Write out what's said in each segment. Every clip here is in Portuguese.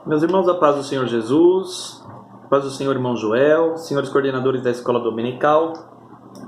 Meus irmãos, a paz do Senhor Jesus, a paz do Senhor irmão Joel, senhores coordenadores da Escola Dominical,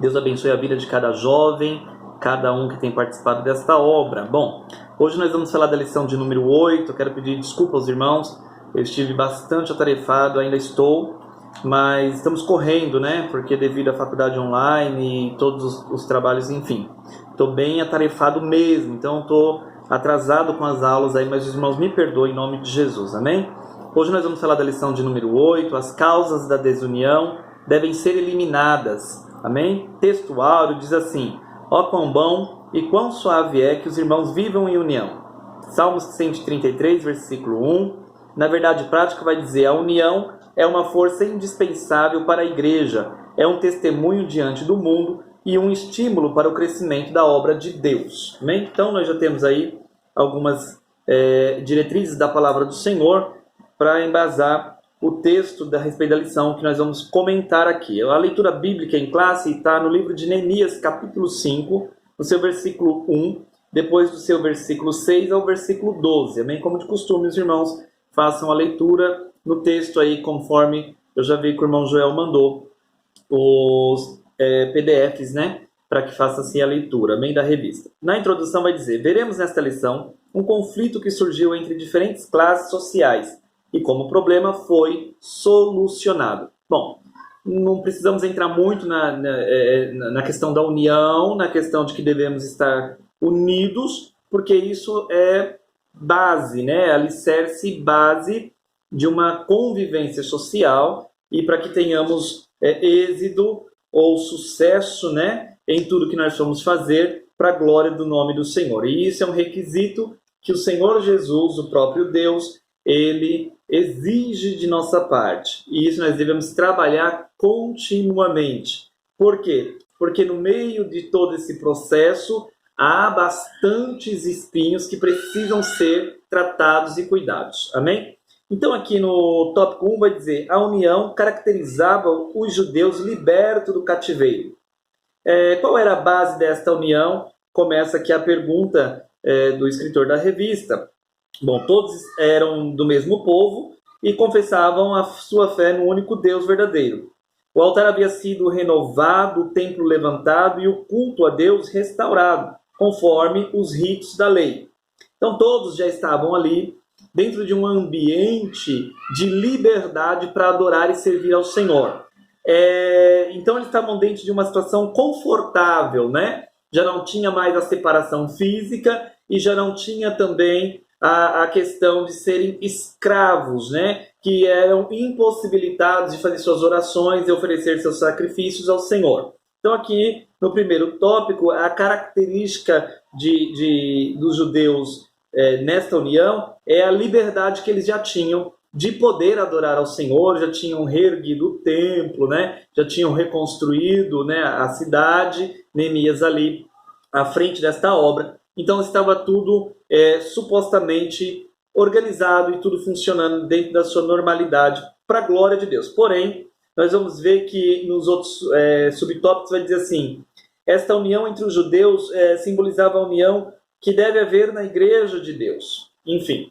Deus abençoe a vida de cada jovem, cada um que tem participado desta obra. Bom, hoje nós vamos falar da lição de número 8, eu quero pedir desculpa aos irmãos, eu estive bastante atarefado, ainda estou, mas estamos correndo, né, porque devido à faculdade online e todos os trabalhos, enfim, estou bem atarefado mesmo, então estou atrasado com as aulas aí, mas os irmãos me perdoem em nome de Jesus, amém? Hoje nós vamos falar da lição de número 8, as causas da desunião devem ser eliminadas, amém? Texto áureo diz assim: ó quão bom e quão suave é que os irmãos vivam em união. Salmos 133, versículo 1, na verdade prática vai dizer: a união é uma força indispensável para a igreja, é um testemunho diante do mundo e um estímulo para o crescimento da obra de Deus. Amém? Então nós já temos aí algumas diretrizes da palavra do Senhor para embasar o texto a respeito da lição que nós vamos comentar aqui. A leitura bíblica em classe está no livro de Neemias, capítulo 5, no seu versículo 1, depois do seu versículo 6 ao versículo 12. Amém? Como de costume, os irmãos façam a leitura no texto aí, conforme eu já vi que o irmão Joel mandou os PDFs, né? Para que faça assim a leitura, bem da revista. Na introdução vai dizer: veremos nesta lição um conflito que surgiu entre diferentes classes sociais e como o problema foi solucionado. Bom, não precisamos entrar muito na questão da união, na questão de que devemos estar unidos, porque isso é base, né? Alicerce base de uma convivência social e para que tenhamos êxito ou sucesso, né, em tudo que nós vamos fazer para a glória do nome do Senhor. E isso é um requisito que o Senhor Jesus, o próprio Deus, ele exige de nossa parte. E isso nós devemos trabalhar continuamente. Por quê? Porque no meio de todo esse processo há bastantes espinhos que precisam ser tratados e cuidados. Amém? Então aqui no tópico 1 vai dizer: a união caracterizava os judeus libertos do cativeiro. Qual era a base desta união? Começa aqui a pergunta do escritor da revista. Bom, todos eram do mesmo povo e confessavam a sua fé no único Deus verdadeiro. O altar havia sido renovado, o templo levantado e o culto a Deus restaurado, conforme os ritos da lei. Então todos já estavam ali dentro de um ambiente de liberdade para adorar e servir ao Senhor. Então eles estavam dentro de uma situação confortável, né? Já não tinha mais a separação física e já não tinha também a questão de serem escravos, né? Que eram impossibilitados de fazer suas orações e oferecer seus sacrifícios ao Senhor. Então aqui, no primeiro tópico, a característica dos judeus nesta união é a liberdade que eles já tinham de poder adorar ao Senhor, já tinham reerguido o templo, né? Já tinham reconstruído, né, a cidade, Neemias ali à frente desta obra. Então estava tudo supostamente organizado e tudo funcionando dentro da sua normalidade para a glória de Deus. Porém, nós vamos ver que nos outros subtópicos vai dizer assim: esta união entre os judeus simbolizava a união que deve haver na igreja de Deus. Enfim,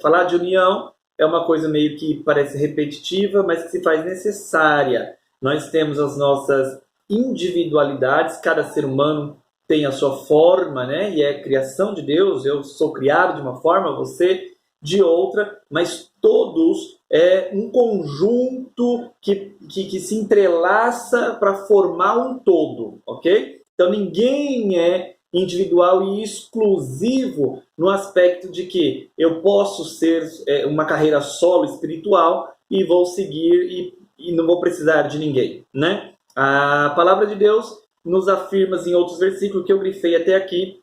falar de união é uma coisa meio que parece repetitiva, mas que se faz necessária. Nós temos as nossas individualidades, cada ser humano tem a sua forma, né? E é criação de Deus, eu sou criado de uma forma, você de outra, mas todos é um conjunto que se entrelaça para formar um todo, ok? Então ninguém é individual e exclusivo no aspecto de que eu posso ser uma carreira solo espiritual e vou seguir e não vou precisar de ninguém, né? A palavra de Deus nos afirma em outros versículos que eu grifei até aqui,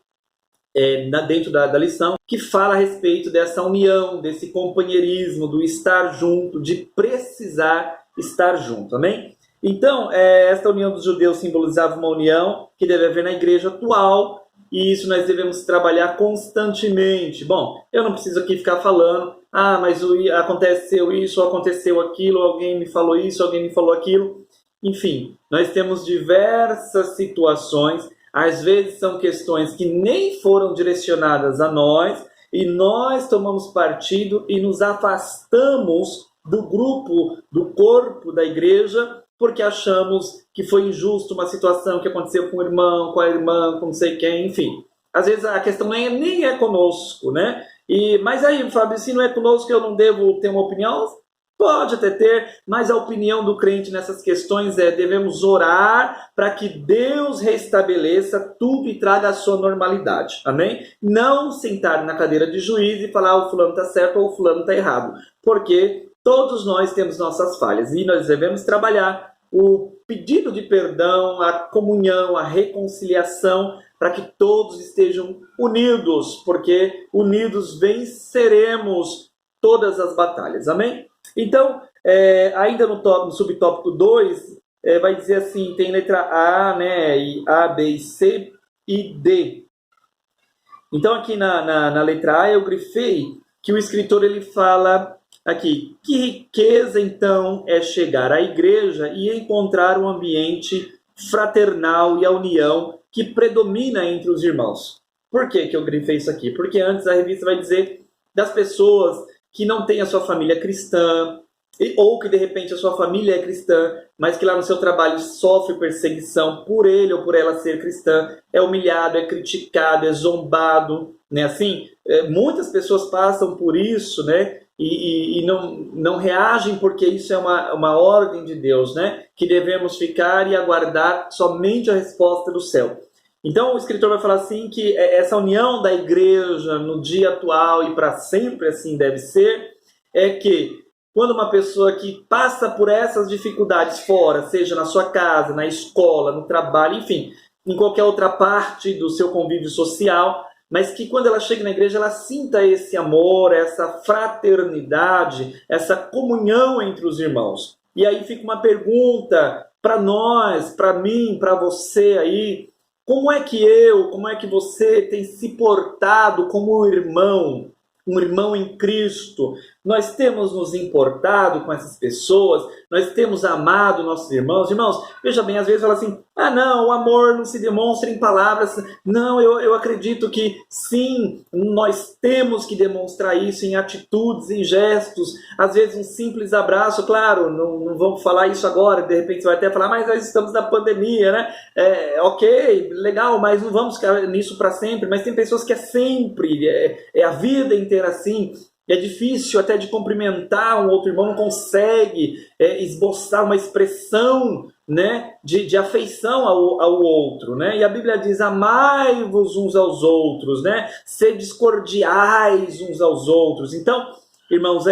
dentro da lição, que fala a respeito dessa união, desse companheirismo, do estar junto, de precisar estar junto, amém? Então, esta união dos judeus simbolizava uma união que deve haver na igreja atual, e isso nós devemos trabalhar constantemente. Bom, eu não preciso aqui ficar falando, mas aconteceu isso, aconteceu aquilo, alguém me falou isso, alguém me falou aquilo. Enfim, nós temos diversas situações, às vezes são questões que nem foram direcionadas a nós, e nós tomamos partido e nos afastamos do grupo, do corpo da igreja, porque achamos que foi injusto uma situação que aconteceu com o irmão, com a irmã, com não sei quem, enfim. Às vezes a questão nem é conosco, né? Mas aí, Fábio, se não é conosco, eu não devo ter uma opinião? Pode até ter, mas a opinião do crente nessas questões é: devemos orar para que Deus restabeleça tudo e traga a sua normalidade. Amém? Não sentar na cadeira de juiz e falar o fulano está certo ou o fulano está errado. Porque todos nós temos nossas falhas e nós devemos trabalhar o pedido de perdão, a comunhão, a reconciliação, para que todos estejam unidos, porque unidos venceremos todas as batalhas. Amém? Então, ainda no subtópico 2, vai dizer assim, tem letra A, né, e A, B e C e D. Então, aqui na letra A, eu grifei que o escritor ele fala aqui: que riqueza, então, é chegar à igreja e encontrar um ambiente fraternal e a união que predomina entre os irmãos. Por que eu grifei isso aqui? Porque antes a revista vai dizer das pessoas que não têm a sua família cristã, ou que de repente a sua família é cristã, mas que lá no seu trabalho sofre perseguição por ele ou por ela ser cristã, é humilhado, é criticado, é zombado, né? Assim, muitas pessoas passam por isso, né? E não reagem, porque isso é uma ordem de Deus, né? Que devemos ficar e aguardar somente a resposta do céu. Então o escritor vai falar assim que essa união da igreja no dia atual e para sempre assim deve ser, é que quando uma pessoa que passa por essas dificuldades fora, seja na sua casa, na escola, no trabalho, enfim, em qualquer outra parte do seu convívio social, mas que quando ela chega na igreja, ela sinta esse amor, essa fraternidade, essa comunhão entre os irmãos. E aí fica uma pergunta para nós, para mim, para você aí: como é que você tem se portado como um irmão em Cristo? Nós temos nos importado com essas pessoas, nós temos amado nossos irmãos. Irmãos, veja bem, às vezes fala assim: ah não, o amor não se demonstra em palavras. Não, eu acredito que sim, nós temos que demonstrar isso em atitudes, em gestos. Às vezes um simples abraço, claro, não vamos falar isso agora, de repente você vai até falar: mas nós estamos na pandemia, né? Ok, legal, mas não vamos ficar nisso para sempre. Mas tem pessoas que é sempre, é a vida inteira assim. É difícil até de cumprimentar um outro irmão, não consegue esboçar uma expressão, né, de afeição ao outro, né? E a Bíblia diz: amai-vos uns aos outros, né? Sedes cordiais uns aos outros. Então, irmãos,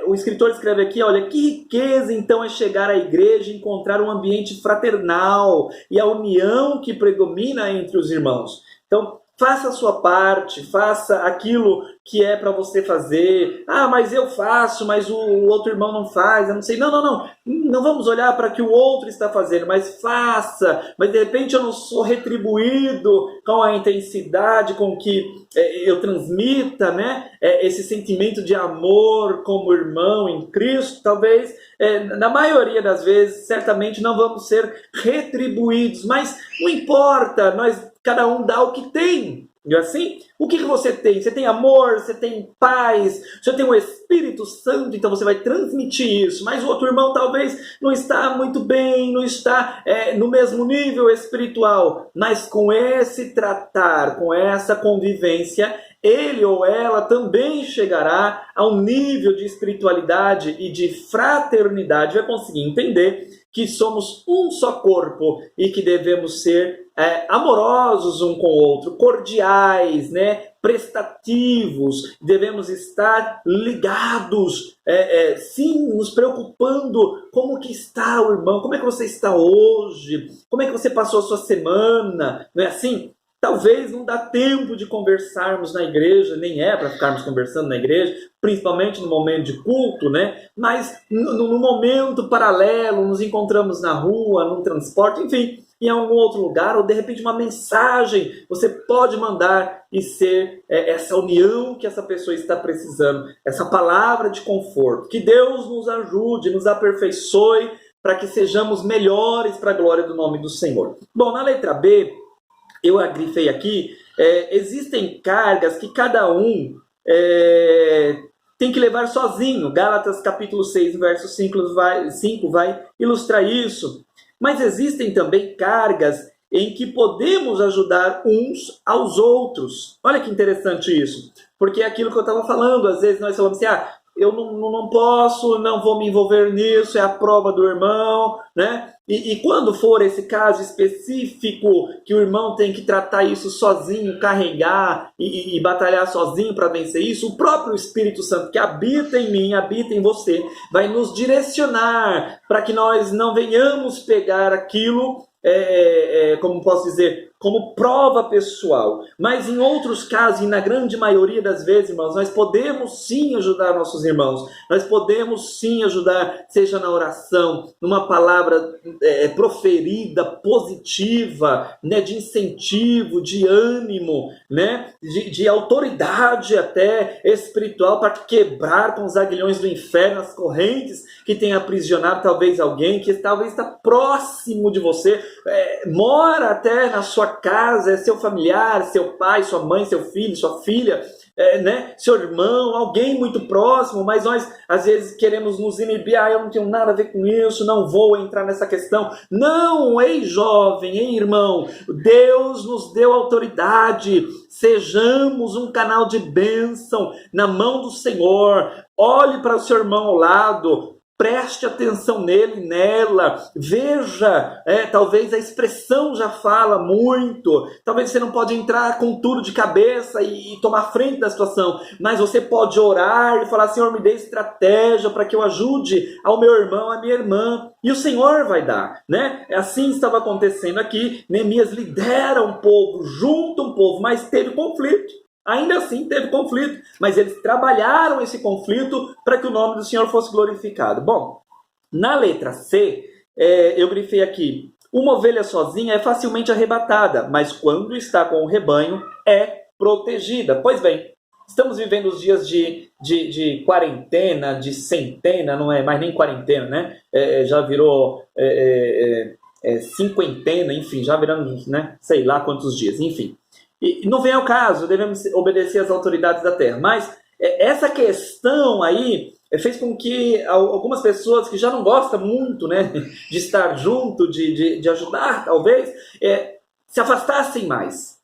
o escritor escreve aqui: olha, que riqueza então é chegar à igreja e encontrar um ambiente fraternal e a união que predomina entre os irmãos. Então, faça a sua parte, faça aquilo que é para você fazer. Ah, mas eu faço, mas o outro irmão não faz, eu não sei. Não vamos olhar para o que o outro está fazendo, mas faça. Mas de repente eu não sou retribuído com a intensidade com que eu transmita, né, esse sentimento de amor como irmão em Cristo. Talvez, na maioria das vezes, certamente não vamos ser retribuídos, mas não importa, cada um dá o que tem. E assim, o que você tem? Você tem amor, você tem paz, você tem o Espírito Santo, então você vai transmitir isso. Mas o outro irmão talvez não está muito bem, não está no mesmo nível espiritual. Mas com esse tratar, com essa convivência, ele ou ela também chegará a um nível de espiritualidade e de fraternidade, vai conseguir entender que somos um só corpo e que devemos ser amorosos um com o outro, cordiais, né? Prestativos, devemos estar ligados, sim, nos preocupando como que está o irmão, como é que você está hoje, como é que você passou a sua semana, não é assim? Talvez não dá tempo de conversarmos na igreja, nem é para ficarmos conversando na igreja, principalmente no momento de culto, né? Mas no momento paralelo, nos encontramos na rua, no transporte, enfim, em algum outro lugar, ou de repente uma mensagem você pode mandar e ser essa união que essa pessoa está precisando, essa palavra de conforto. Que Deus nos ajude, nos aperfeiçoe para que sejamos melhores para a glória do nome do Senhor. Bom, na letra B, eu agrifei aqui, existem cargas que cada um tem que levar sozinho. Gálatas capítulo 6, verso 5 vai ilustrar isso. Mas existem também cargas em que podemos ajudar uns aos outros. Olha que interessante isso. Porque é aquilo que eu estava falando, às vezes nós falamos assim, eu não posso, não vou me envolver nisso, é a prova do irmão, né? E quando for esse caso específico, que o irmão tem que tratar isso sozinho, carregar e batalhar sozinho para vencer isso, o próprio Espírito Santo que habita em mim, habita em você, vai nos direcionar para que nós não venhamos pegar aquilo, como posso dizer, como prova pessoal. Mas em outros casos, e na grande maioria das vezes, irmãos, nós podemos sim ajudar nossos irmãos. Nós podemos sim ajudar, seja na oração, numa palavra proferida, positiva, né, de incentivo, de ânimo, né, de autoridade até espiritual, para quebrar com os aguilhões do inferno as correntes que tem aprisionado talvez alguém que talvez está próximo de você, mora até na sua casa, é seu familiar, seu pai, sua mãe, seu filho, sua filha, né? Seu irmão, alguém muito próximo, mas nós às vezes queremos nos inibir, eu não tenho nada a ver com isso, não vou entrar nessa questão. Não, ei jovem, ei irmão, Deus nos deu autoridade, sejamos um canal de bênção na mão do Senhor. Olhe para o seu irmão ao lado, preste atenção nele, nela, veja, talvez a expressão já fala muito, talvez você não pode entrar com tudo de cabeça e tomar frente da situação, mas você pode orar e falar, Senhor, me dê estratégia para que eu ajude ao meu irmão, à minha irmã, e o Senhor vai dar, né? Assim estava acontecendo aqui. Neemias lidera um povo, junta um povo, mas teve conflito. Ainda assim teve conflito, mas eles trabalharam esse conflito para que o nome do Senhor fosse glorificado. Bom, na letra C, eu grifei aqui, uma ovelha sozinha é facilmente arrebatada, mas quando está com o rebanho é protegida. Pois bem, estamos vivendo os dias de quarentena, de centena, não é mais nem quarentena, né? Já virou cinquentena, enfim, já viramos, né? Sei lá quantos dias, enfim. E não vem ao caso, devemos obedecer às autoridades da terra. Mas essa questão aí fez com que algumas pessoas que já não gostam muito, né, de estar junto, de ajudar, talvez, se afastassem mais.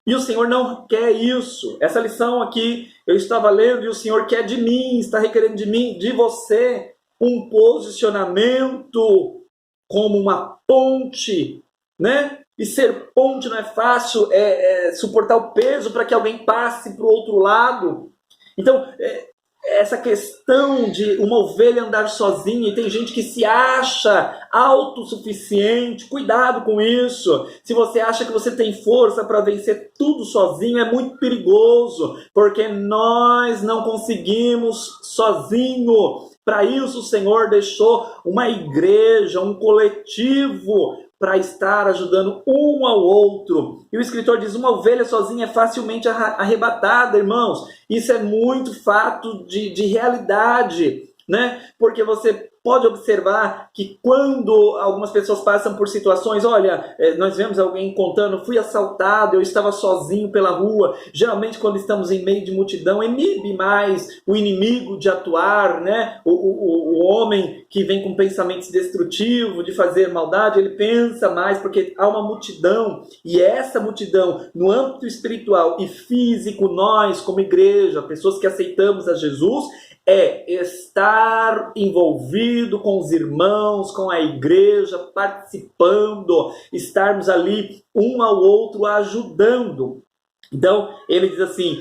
E o Senhor não quer isso. Essa lição aqui eu estava lendo e o Senhor quer de mim, está requerendo de mim, de você, um posicionamento como uma ponte, né? E ser ponte não é fácil, suportar o peso para que alguém passe para o outro lado. Então, essa questão de uma ovelha andar sozinha, e tem gente que se acha autossuficiente, cuidado com isso. Se você acha que você tem força para vencer tudo sozinho, é muito perigoso, porque nós não conseguimos sozinho. Para isso o Senhor deixou uma igreja, um coletivo, para estar ajudando um ao outro. E o escritor diz, uma ovelha sozinha é facilmente arrebatada, irmãos. Isso é muito fato de realidade, né? Porque você pode observar que quando algumas pessoas passam por situações, olha, nós vemos alguém contando, fui assaltado, eu estava sozinho pela rua. Geralmente quando estamos em meio de multidão, inibe mais o inimigo de atuar, né? O homem que vem com pensamentos destrutivos, de fazer maldade, ele pensa mais, porque há uma multidão, e essa multidão, no âmbito espiritual e físico, nós como igreja, pessoas que aceitamos a Jesus, estar envolvido com os irmãos, com a igreja, participando, estarmos ali um ao outro ajudando. Então, ele diz assim,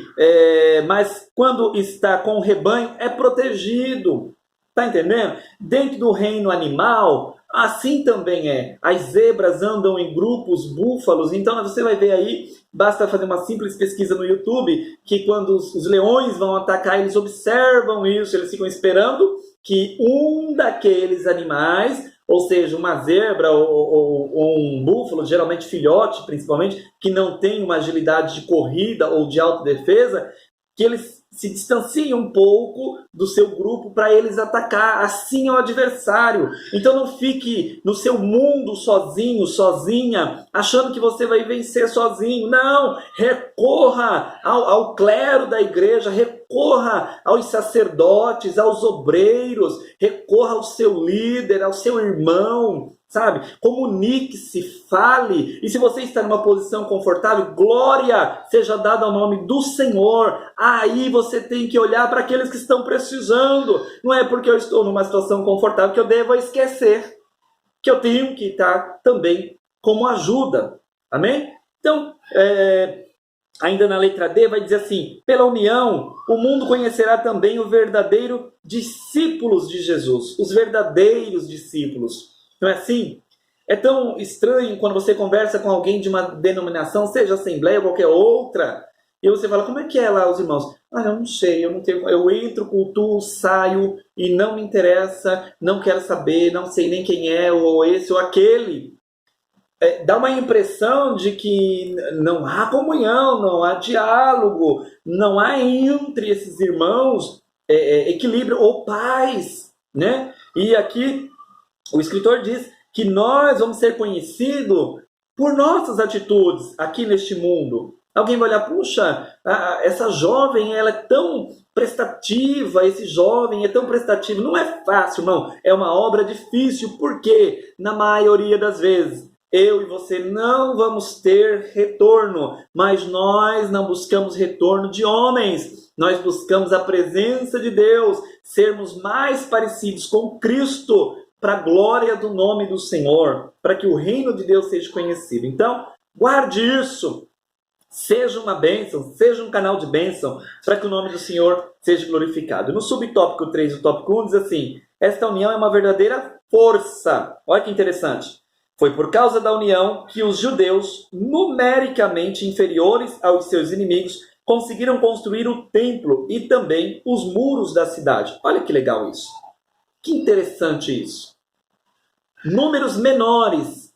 mas quando está com o rebanho, é protegido. Está entendendo? Dentro do reino animal, assim também é. As zebras andam em grupos, búfalos. Então você vai ver aí, basta fazer uma simples pesquisa no YouTube, que quando os leões vão atacar, eles observam isso, eles ficam esperando que um daqueles animais, ou seja, uma zebra ou um búfalo, geralmente filhote principalmente, que não tem uma agilidade de corrida ou de autodefesa, que eles se distancie um pouco do seu grupo para eles atacar. Assim é o adversário. Então não fique no seu mundo sozinho, sozinha, achando que você vai vencer sozinho. Não, recorra ao clero da igreja, recorra aos sacerdotes, aos obreiros, recorra ao seu líder, ao seu irmão, sabe? Comunique-se, fale. E se você está numa posição confortável, glória seja dada ao nome do Senhor. Aí você tem que olhar para aqueles que estão precisando. Não é porque eu estou numa situação confortável que eu devo esquecer que eu tenho que estar também como ajuda. Amém? Então, ainda na letra D vai dizer assim: pela união, o mundo conhecerá também o verdadeiro discípulos de Jesus. Os verdadeiros discípulos. Não é assim? É tão estranho quando você conversa com alguém de uma denominação, seja assembleia ou qualquer outra, e você fala: como é que é lá os irmãos? Ah, eu não sei, eu não tenho. Eu entro, cultuo, saio e não me interessa, não quero saber, não sei nem quem é, ou esse ou aquele. Dá uma impressão de que não há comunhão, não há diálogo, não há entre esses irmãos equilíbrio ou paz, né? E aqui o escritor diz que nós vamos ser conhecidos por nossas atitudes aqui neste mundo. Alguém vai olhar: puxa, essa jovem ela é tão prestativa, esse jovem é tão prestativo. Não é fácil, não. É uma obra difícil, porque na maioria das vezes eu e você não vamos ter retorno, mas nós não buscamos retorno de homens. Nós buscamos a presença de Deus, sermos mais parecidos com Cristo, para a glória do nome do Senhor, para que o reino de Deus seja conhecido. Então, guarde isso. Seja uma bênção, seja um canal de bênção, para que o nome do Senhor seja glorificado. No subtópico 3 do tópico 1 diz assim: esta união é uma verdadeira força. Olha que interessante. Foi por causa da união que os judeus, numericamente inferiores aos seus inimigos, conseguiram construir o templo e também os muros da cidade. Olha que legal isso. Que interessante isso. Números menores.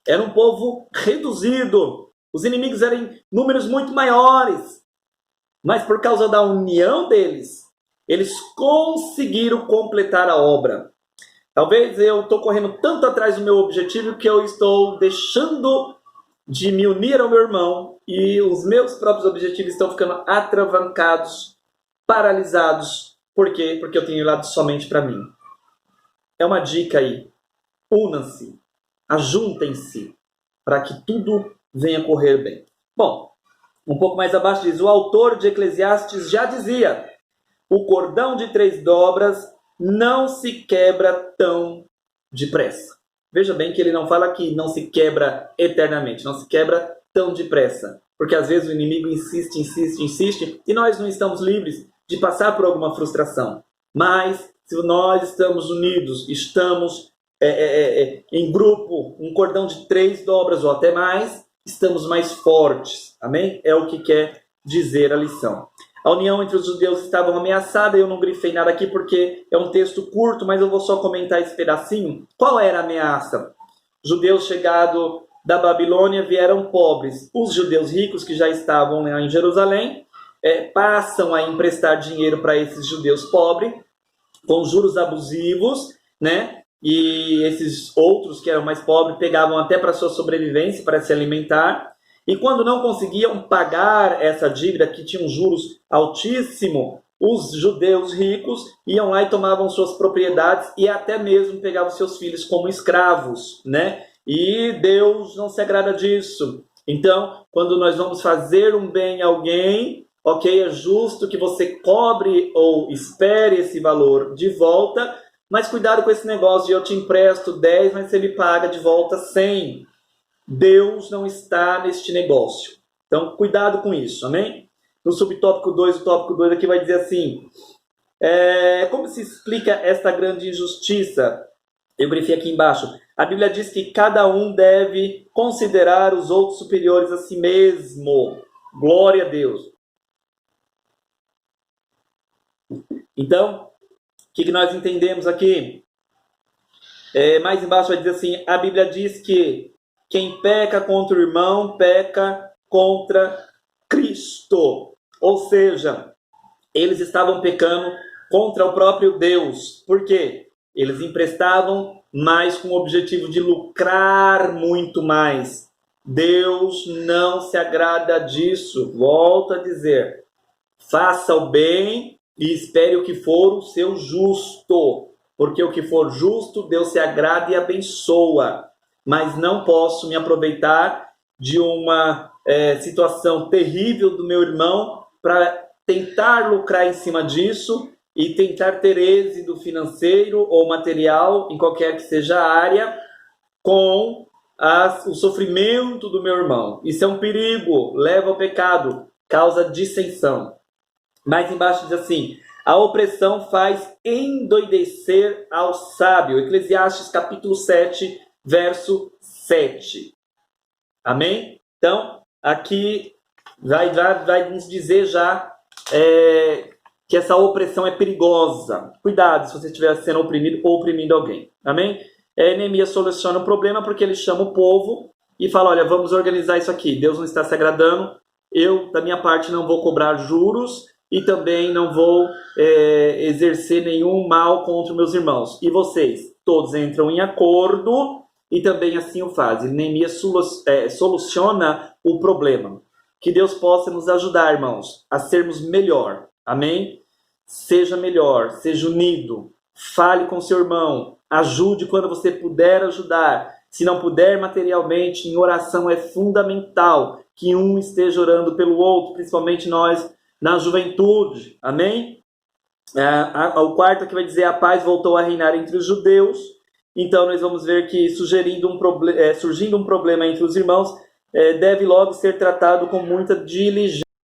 Era um povo reduzido. Os inimigos eram em números muito maiores. Mas por causa da união deles, eles conseguiram completar a obra. Talvez eu estou correndo tanto atrás do meu objetivo que eu estou deixando de me unir ao meu irmão e os meus próprios objetivos estão ficando atravancados, paralisados. Por quê? Porque eu tenho olhado somente para mim. É uma dica aí. Unam-se, ajuntem-se, para que tudo venha correr bem. Bom, um pouco mais abaixo diz: o autor de Eclesiastes já dizia: o cordão de 3 dobras não se quebra tão depressa. Veja bem que ele não fala que não se quebra eternamente, não se quebra tão depressa. Porque às vezes o inimigo insiste, e nós não estamos livres de passar por alguma frustração. Mas se nós estamos unidos, estamos em grupo, um cordão de 3 dobras ou até mais, estamos mais fortes. Amém? É o que quer dizer a lição. A união entre os judeus estava ameaçada. Eu não grifei nada aqui porque é um texto curto, mas eu vou só comentar esse pedacinho. Qual era a ameaça? Judeus chegados da Babilônia vieram pobres. Os judeus ricos que já estavam lá em Jerusalém passam a emprestar dinheiro para esses judeus pobres com juros abusivos, né? E esses outros que eram mais pobres pegavam até para sua sobrevivência, para se alimentar. E quando não conseguiam pagar essa dívida, que tinha um juros altíssimo, os judeus ricos iam lá e tomavam suas propriedades e até mesmo pegavam seus filhos como escravos, né? E Deus não se agrada disso. Então, quando nós vamos fazer um bem a alguém, ok, é justo que você cobre ou espere esse valor de volta, mas cuidado com esse negócio de eu te empresto 10, mas você me paga de volta 100. Deus não está neste negócio. Então, cuidado com isso, amém? No subtópico 2, o tópico 2 aqui vai dizer assim: como se explica esta grande injustiça? Eu grifei aqui embaixo. A Bíblia diz que cada um deve considerar os outros superiores a si mesmo. Glória a Deus. Então, o que nós entendemos aqui? Mais embaixo vai dizer assim: a Bíblia diz que quem peca contra o irmão, peca contra Cristo. Ou seja, eles estavam pecando contra o próprio Deus. Por quê? Eles emprestavam, mas com o objetivo de lucrar muito mais. Deus não se agrada disso. Volto a dizer, faça o bem e espere o que for o seu justo. Porque o que for justo, Deus se agrada e abençoa. Mas não posso me aproveitar de uma situação terrível do meu irmão para tentar lucrar em cima disso e tentar ter êxito financeiro ou material, em qualquer que seja a área, com o sofrimento do meu irmão. Isso é um perigo, leva ao pecado, causa dissensão. Mais embaixo diz assim, a opressão faz endoidecer ao sábio. Eclesiastes capítulo 7, verso 7. Amém? Então, aqui vai nos dizer já que essa opressão é perigosa. Cuidado se você estiver sendo oprimido ou oprimindo alguém. Amém? Neemias soluciona o problema porque ele chama o povo e fala, olha, vamos organizar isso aqui. Deus não está se agradando. Eu, da minha parte, não vou cobrar juros e também não vou exercer nenhum mal contra meus irmãos. E vocês? Todos entram em acordo e também assim o fazem. Neemias soluciona o problema. Que Deus possa nos ajudar, irmãos, a sermos melhor. Amém? Seja melhor, seja unido. Fale com seu irmão. Ajude quando você puder ajudar. Se não puder materialmente, em oração é fundamental que um esteja orando pelo outro, principalmente nós na juventude. Amém? O quarto aqui vai dizer, a paz voltou a reinar entre os judeus. Então nós vamos ver que surgindo um problema entre os irmãos, deve logo ser tratado com muita diligência.